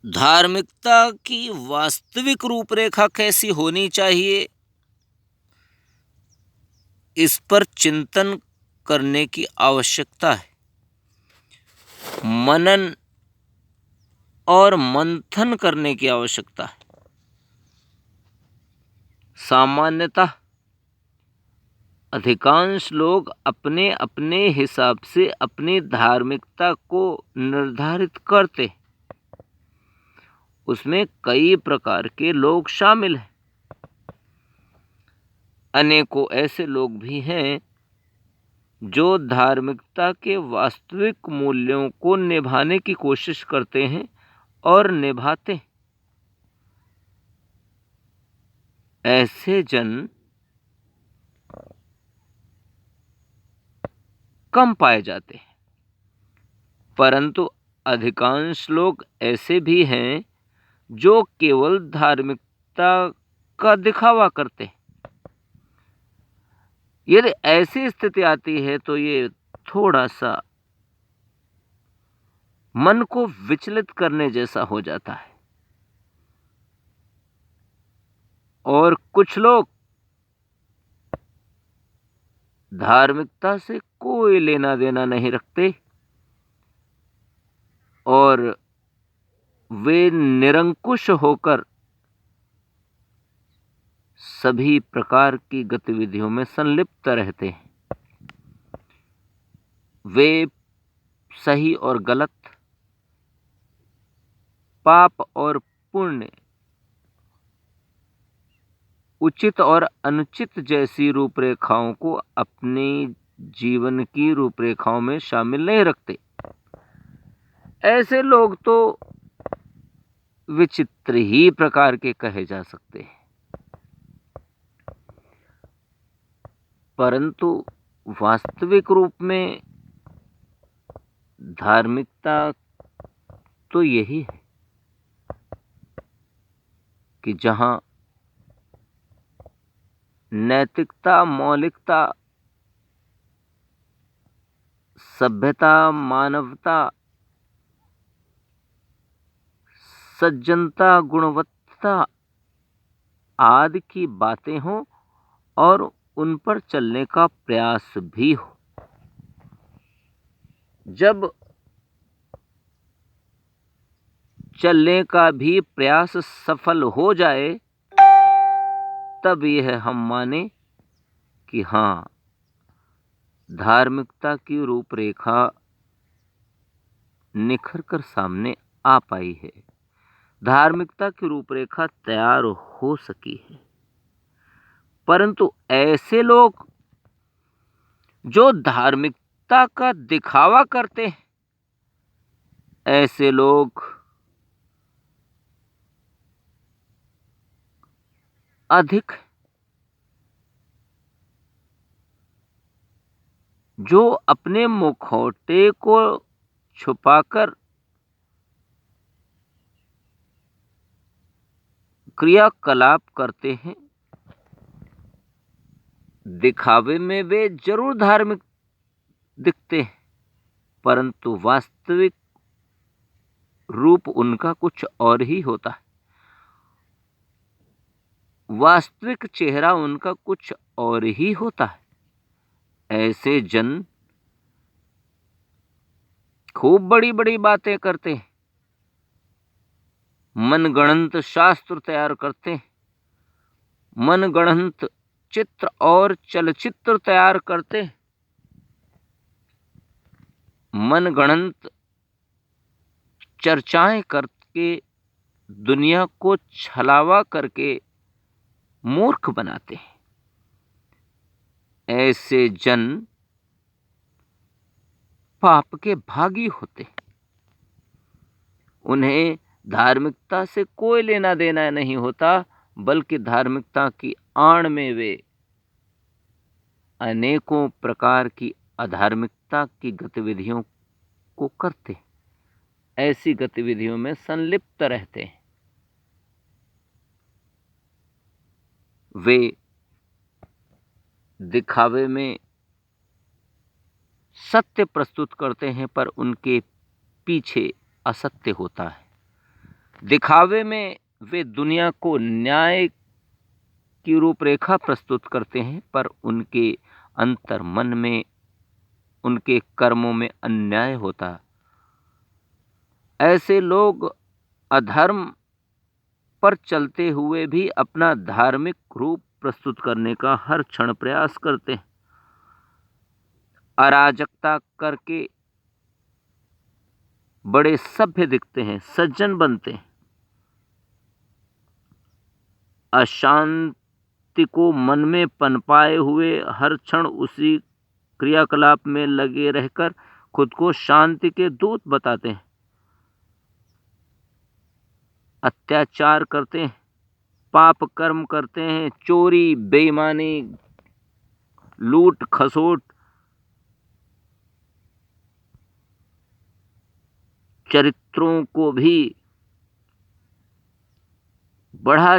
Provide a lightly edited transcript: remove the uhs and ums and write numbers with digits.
धार्मिकता की वास्तविक रूपरेखा कैसी होनी चाहिए, इस पर चिंतन करने की आवश्यकता है। मनन और मंथन करने की आवश्यकता है। सामान्यतः अधिकांश लोग अपने अपने हिसाब से अपनी धार्मिकता को निर्धारित करते हैं। उसमें कई प्रकार के लोग शामिल हैं। अनेकों ऐसे लोग भी हैं जो धार्मिकता के वास्तविक मूल्यों को निभाने की कोशिश करते हैं और निभाते हैं। ऐसे जन कम पाए जाते हैं, परंतु अधिकांश लोग ऐसे भी हैं जो केवल धार्मिकता का दिखावा करते हैं। यदि ऐसी स्थिति आती है तो ये थोड़ा सा मन को विचलित करने जैसा हो जाता है। और कुछ लोग धार्मिकता से कोई लेना देना नहीं रखते और वे निरंकुश होकर सभी प्रकार की गतिविधियों में संलिप्त रहते हैं। वे सही और गलत, पाप और पुण्य, उचित और अनुचित जैसी रूपरेखाओं को अपने जीवन की रूपरेखाओं में शामिल नहीं रखते। ऐसे लोग तो विचित्र ही प्रकार के कहे जा सकते हैं। परंतु वास्तविक रूप में धार्मिकता तो यही है कि जहां नैतिकता, मौलिकता, सभ्यता, मानवता, सज्जनता, गुणवत्ता आदि की बातें हों और उन पर चलने का प्रयास भी हो। जब चलने का भी प्रयास सफल हो जाए, तब यह हम माने कि हाँ, धार्मिकता की रूपरेखा निखर कर सामने आ पाई है। धार्मिकता की रूपरेखा तैयार हो सकी है। परंतु ऐसे लोग जो धार्मिकता का दिखावा करते हैं, ऐसे लोग अधिक, जो अपने मुखौटे को छुपाकर क्रियाकलाप करते हैं। दिखावे में वे जरूर धार्मिक दिखते हैं, परंतु वास्तविक रूप उनका कुछ और ही होता है। वास्तविक चेहरा उनका कुछ और ही होता है। ऐसे जन खूब बड़ी बड़ी बातें करते हैं, मनगढ़ंत शास्त्र तैयार करते हैं, मनगढ़ंत चित्र और चलचित्र तैयार करते हैं, मनगढ़ंत चर्चाएं करके दुनिया को छलावा करके मूर्ख बनाते हैं। ऐसे जन पाप के भागी होते हैं। उन्हें धार्मिकता से कोई लेना देना नहीं होता, बल्कि धार्मिकता की आड़ में वे अनेकों प्रकार की अधार्मिकता की गतिविधियों को करते हैं, ऐसी गतिविधियों में संलिप्त रहते हैं। वे दिखावे में सत्य प्रस्तुत करते हैं, पर उनके पीछे असत्य होता है। दिखावे में वे दुनिया को न्याय की रूपरेखा प्रस्तुत करते हैं, पर उनके अंतर मन में, उनके कर्मों में अन्याय होता है। ऐसे लोग अधर्म पर चलते हुए भी अपना धार्मिक रूप प्रस्तुत करने का हर क्षण प्रयास करते हैं। अराजकता करके बड़े सभ्य दिखते हैं, सज्जन बनते हैं। अशांति को मन में पनपाए हुए हर क्षण उसी क्रियाकलाप में लगे रहकर खुद को शांति के दूत बताते हैं। अत्याचार करते हैं, पाप कर्म करते हैं, चोरी, बेईमानी, लूट खसोट, चरित्रों को भी बढ़ा